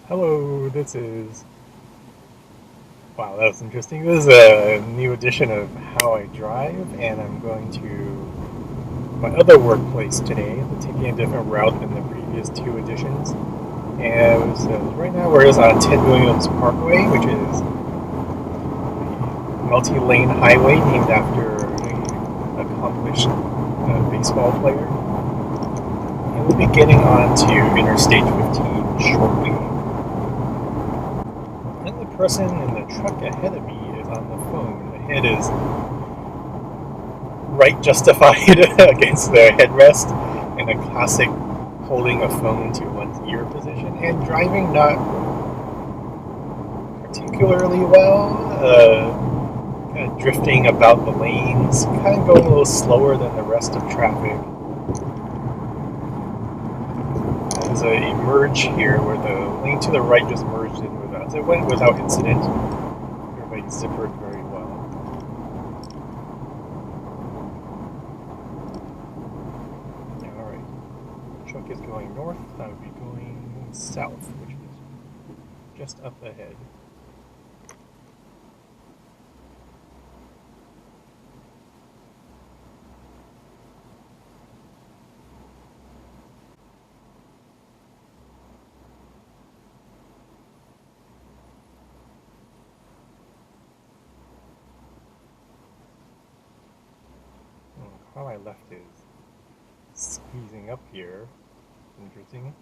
Hello, this is. Wow, that was interesting. This is a new edition of How I Drive, and I'm going to my other workplace today. I'm taking a different route than the previous two editions. And right now we're on Ted Williams Parkway, which is a multi lane highway named after an accomplished baseball player. And we'll be getting on to Interstate 15 shortly. And the person in the truck ahead of me is on the phone. The head is right justified against the headrest in a classic holding a phone to one's ear position and driving not particularly well. Kind of drifting about the lanes, kind of going a little slower than the rest of traffic. There's a merge here where the lane to the right just merged in with us. It went without incident. Everybody zippered very well. Alright. The truck is going north. I would be going south, which is just up ahead. How I left is squeezing up here. Interesting.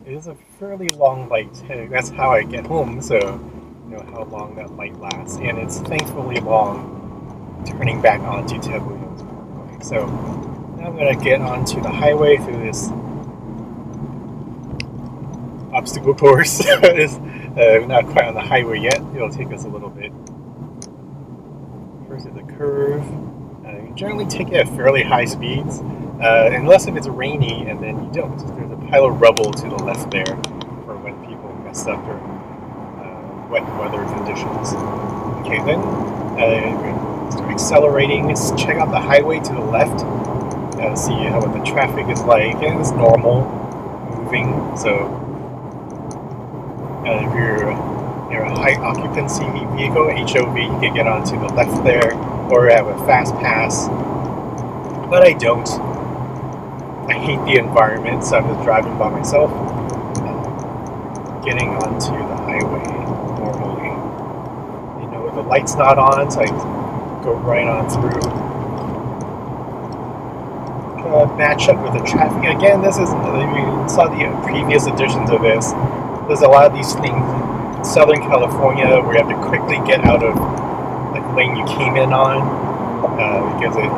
It is a fairly long light. That's how I get home, so you know how long that light lasts. And it's thankfully long turning back onto Ted Williams Parkway. So now I'm going to get onto the highway through this obstacle course. It's not quite on the highway yet. It'll take us a little bit. First is a curve. You generally take it at fairly high speeds, unless if it's rainy, and then you don't. There's a pile of rubble to the left there for when people mess up during wet weather conditions. Okay, then start accelerating. Let's check out the highway to the left. See how what the traffic is like, and it's normal moving. So if you're a high occupancy vehicle, HOV, you can get onto the left there, or have a fast pass. But I don't. I hate the environment, so I'm just driving by myself, getting onto the highway normally. You know, the light's not on, so I go right on through. Match up with the traffic. Again, this is, you saw the previous editions of this. There's a lot of these things in Southern California where you have to quickly get out of the lane you came in on because it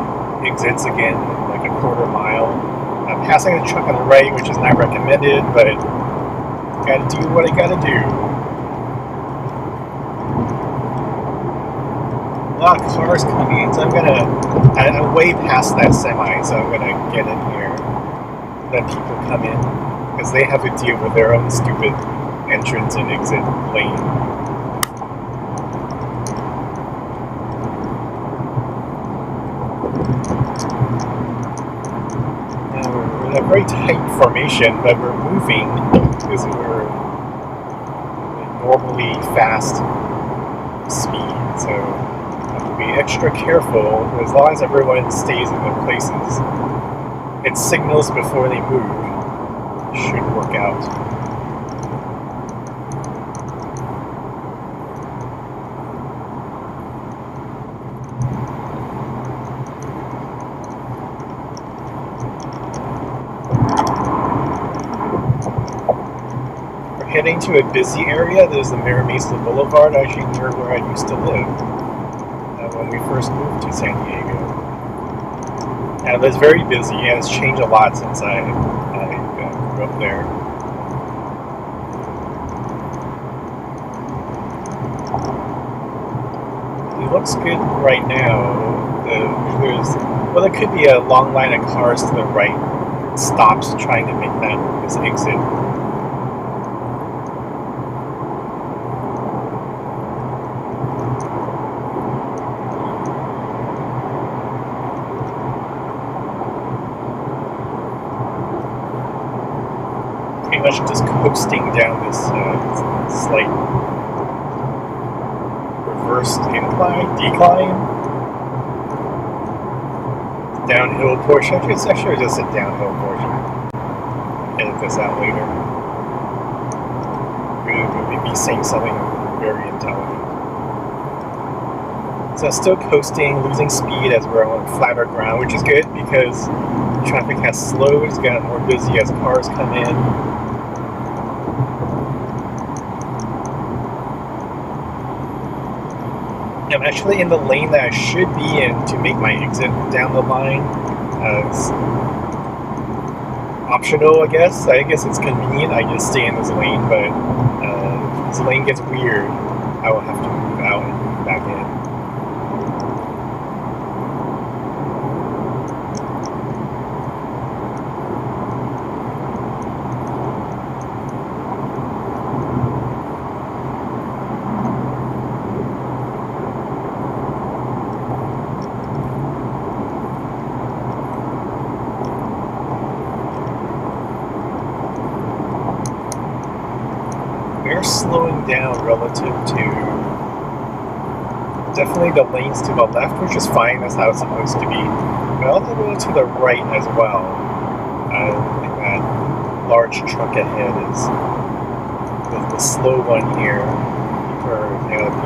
exits again like a quarter mile. Passing a truck on the right, which is not recommended, but gotta do what I gotta do. A lot of cars coming in, so I'm way past that semi, so I'm gonna get in here, let people come in, because they have to deal with their own stupid entrance and exit lane. We're in a very tight formation, but we're moving because we're normally fast speed, so have to be extra careful. As long as everyone stays in their places, it signals before they move. Should work out. Heading to a busy area. There's the Mira Mesa Boulevard, actually near where I used to live when we first moved to San Diego. And it's very busy, and it's changed a lot since I grew up there. It looks good right now. There could be a long line of cars to the right. It stops trying to make this exit. much just coasting down this slight reversed decline, downhill portion. It's actually just a downhill portion. Edit this out later. Maybe saying something very intelligent. So still coasting, losing speed as we're on flatter ground, which is good because traffic has slowed, it's gotten more busy as cars come in. I'm actually in the lane that I should be in to make my exit down the line. It's optional, I guess. I guess it's convenient. I just stay in this lane, but if this lane gets weird, I will have to move out and move back in. Slowing down relative to definitely the lanes to the left, which is fine, that's how it's supposed to be, but all the way to the right as well. I think that large truck ahead is the slow one here,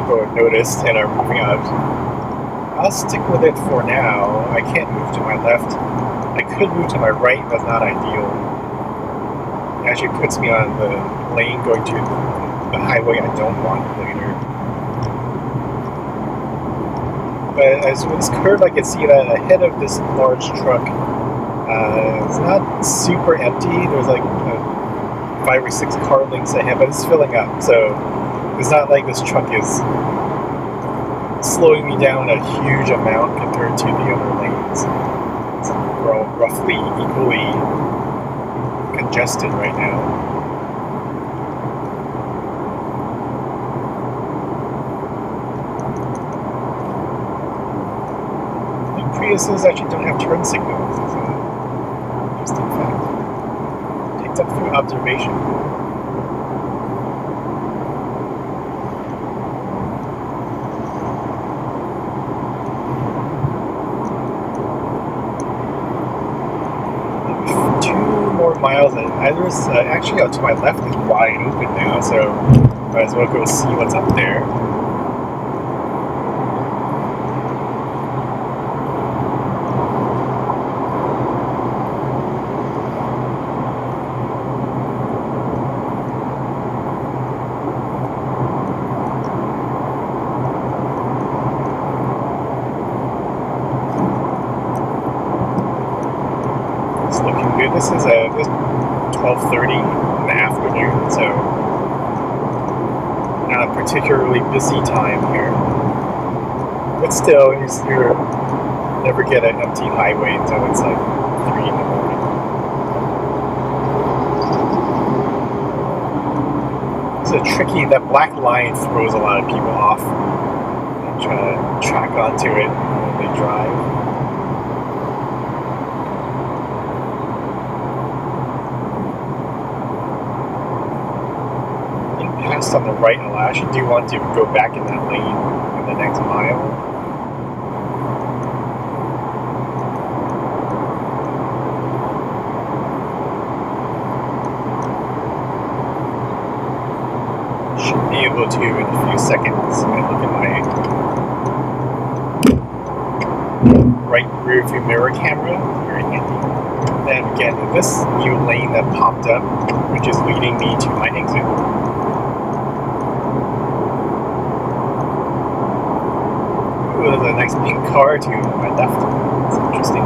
people have noticed and are moving out. I'll stick with it for now. I can't move to my left. I could move to my right, that's not ideal. It actually puts me on the lane going to the highway I don't want later. But as with this curve, I can see that ahead of this large truck, it's not super empty. There's like 5 or 6 car lengths ahead, but it's filling up. So it's not like this truck is slowing me down a huge amount compared to the other lanes. We're all roughly equally congested right now. Priuses actually don't have turn signals. It's an interesting fact. Picked up through observation. Miles and there's actually out to my left is wide open now, so might as well go see what's up there. It's looking good. This is 12:30 in the afternoon, so not a particularly busy time here. But still, you never get an empty highway until it's like 3 in the morning. So tricky, that black line throws a lot of people off and try to track onto it when they drive. On the right, I actually do want to go back in that lane in the next mile. Should be able to in a few seconds. I look at my right rear view mirror camera, very handy. Then again, this new lane that popped up, which is leading me to my exit. There's a nice pink car to my left. It's interesting.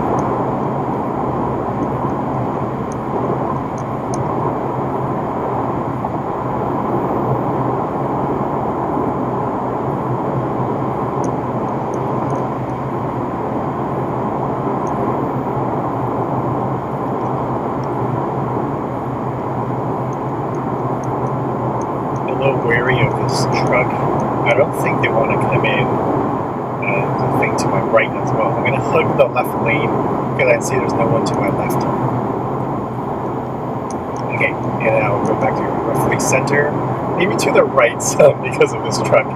A little wary of this truck. I don't think they want to come in. The thing to my right as well. I'm going to hug the left lane because I see there's no one to my left. Okay, and I'll go back to roughly center, maybe to the right because of this truck.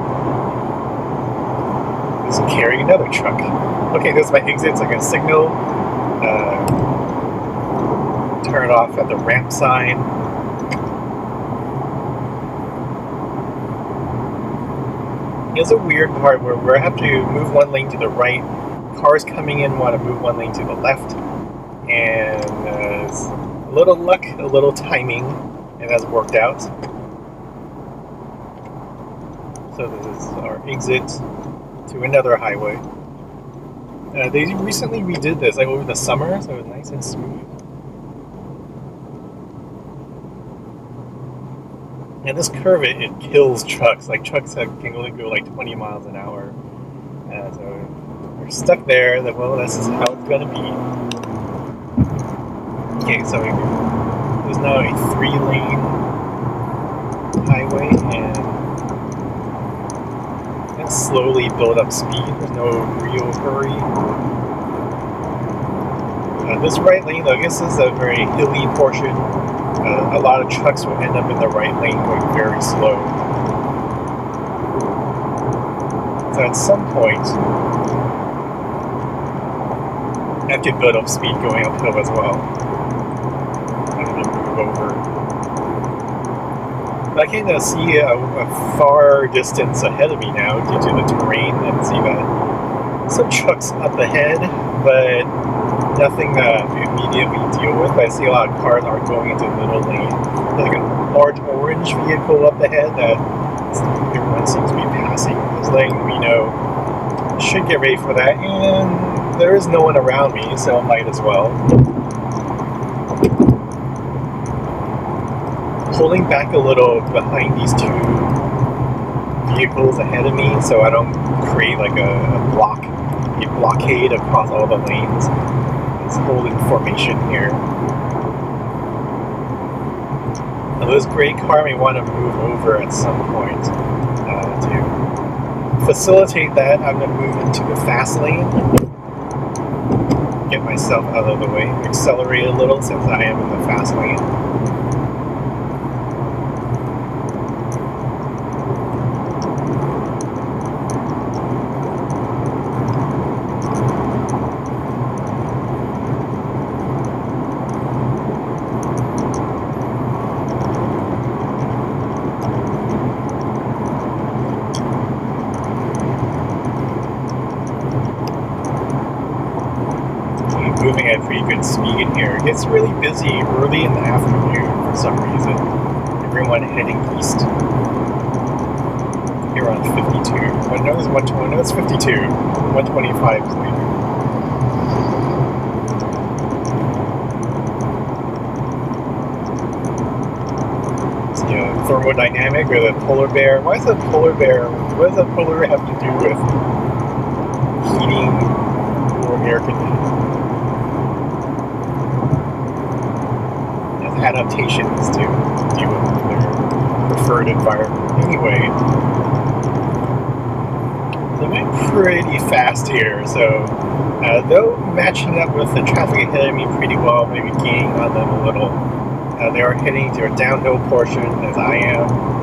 This is carrying another truck. Okay, this is my exit, so I can signal. Turn off at the ramp sign. It's a weird part where I have to move one lane to the right. Cars coming in want to move one lane to the left. And a little luck, a little timing, and that's worked out. So this is our exit to another highway. They recently redid this like over the summer, so it's nice and smooth. And this curve, it kills trucks. Like trucks can only go like 20 miles an hour. So we're stuck there. Well, this is how it's gonna be. Okay, so there's now a 3-lane highway, and let's slowly build up speed. There's no real hurry. This right lane, though, I guess this is a very hilly portion. A lot of trucks will end up in the right lane going very slow. So at some point, I have to build up speed going uphill as well. I'm going to move over. But I can see a far distance ahead of me now due to the terrain, and see that some trucks up ahead, but nothing to immediately deal with. But I see a lot of cars are going into the middle lane. There's like a large orange vehicle up ahead that everyone seems to be passing. It's letting me know I should get ready for that, and there is no one around me, so I might as well. Pulling back a little behind these two vehicles ahead of me so I don't create like a blockade across all the lanes. It's holding formation here. Now this gray car may want to move over at some point. To facilitate that, I'm going to move into the fast lane. Get myself out of the way. Accelerate a little since I am in the fast lane. Moving at pretty good speed here. It gets really busy early in the afternoon for some reason. Everyone heading east. Here on 52. I know it's 120. No, it's 52. 125 is leaving. See, thermodynamic or the polar bear. What does a polar bear have to do with heating or air conditioning? Adaptations to deal with their preferred environment. Anyway, so I'm pretty fast here, so though matching up with the traffic ahead of me pretty well, maybe gaining on them a little. They are heading to a downhill portion as I am.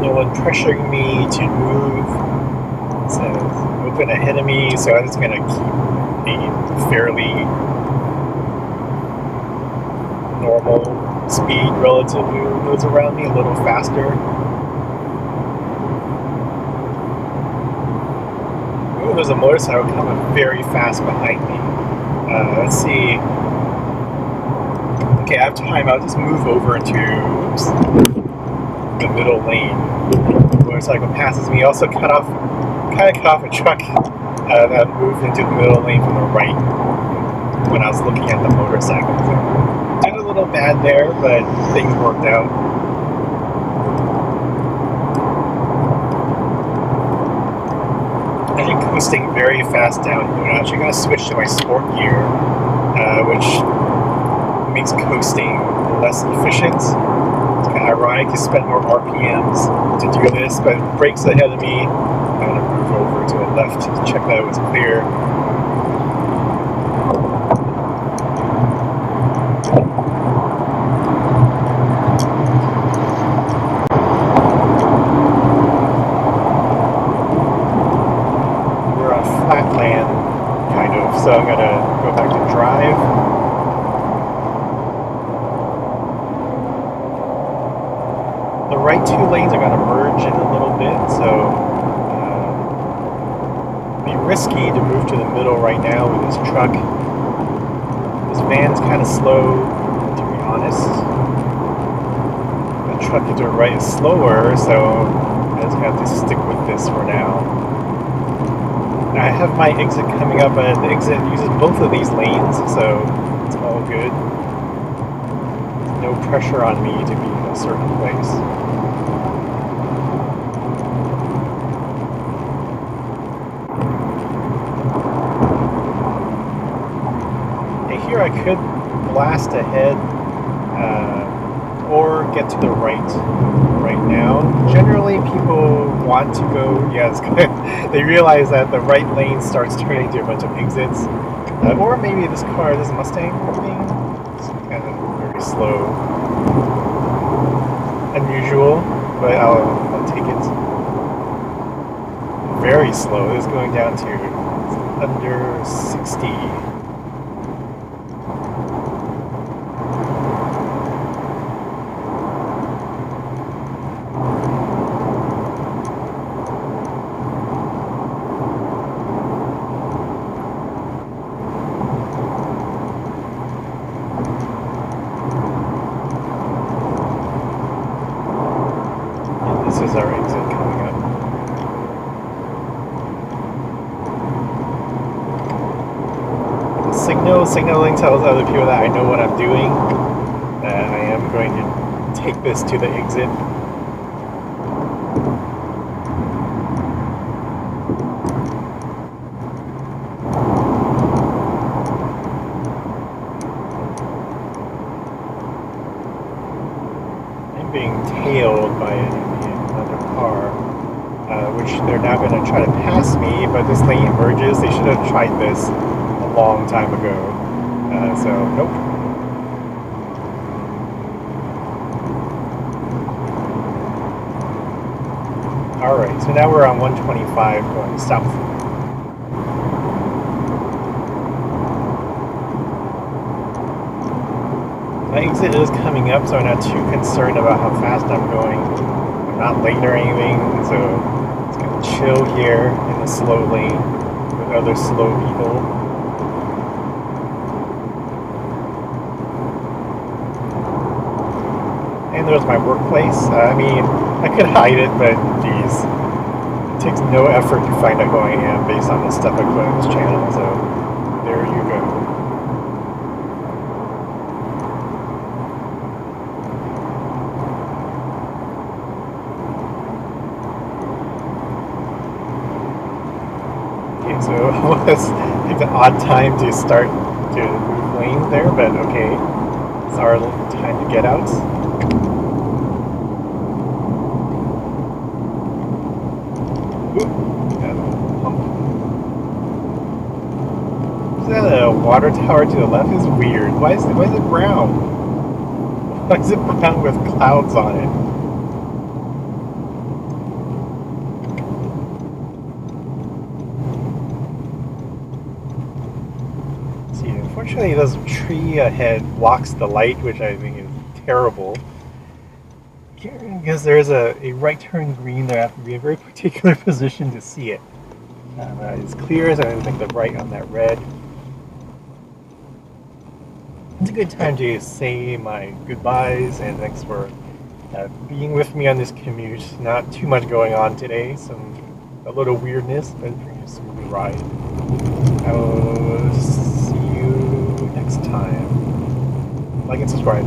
No one pressuring me to move. It says open ahead of me, so I'm just going to keep a fairly normal speed relative to those around me, a little faster. Ooh, there's a motorcycle coming very fast behind me. Let's see. Okay, I have time. I'll just move over to the middle lane. The motorcycle passes me. Also kind of cut off a truck that moved into the middle lane from the right when I was looking at the motorcycle. So did a little bad there, but things worked out. I'm coasting very fast down here. I'm actually going to switch to my sport gear, which makes coasting less efficient. I ironic to spend more RPMs to do this, but brakes ahead of me. I'm going to move over to the left to check that it was clear. We're on flat land, kind of, so I'm going to go back to drive. The right two lanes are going to merge in a little bit, so it'd be risky to move to the middle right now with this truck. This van's kind of slow, to be honest. The truck to the right is slower, so I just have to stick with this for now. I have my exit coming up, and the exit uses both of these lanes, so it's all good. No pressure on me to be in a certain place. And here I could blast ahead or get to the right now. Generally people want to go, yes, they realize that the right lane starts turning into a bunch of exits. Or maybe this Mustang moving. It's kind of very slow. Unusual, but I'll take it. Very slow. It's going down to under 60. This is our exit coming up. Signaling tells other people that I know what I'm doing. I am going to take this to the exit. I'm being tailed by another car, which they're now going to try to pass me, but this lane emerges. They should have tried this a long time ago. So, nope. Alright, so now we're on 125 going south. My exit is coming up, so I'm not too concerned about how fast I'm going. I'm not late or anything, so it's going to chill here in the slow lane with other slow people. And there's my workplace. I mean, I could hide it, but geez, it takes no effort to find out who I am based on the stuff I put on this channel, so there you go. Okay, so it was like an odd time to start to move lanes there, but okay, it's our time to get out. Is that a water tower to the left? Is weird. Why is it brown? Why is it brown with clouds on it? See, unfortunately, this tree ahead blocks the light, which I think is terrible. Because there's a right turn green there, I have to be in a very particular position to see it. It's clear, so I'm going to make the right on that red. It's a good time to say my goodbyes, and thanks for being with me on this commute. Not too much going on today, a little weirdness, but pretty smooth ride. I will see you next time. Like and subscribe.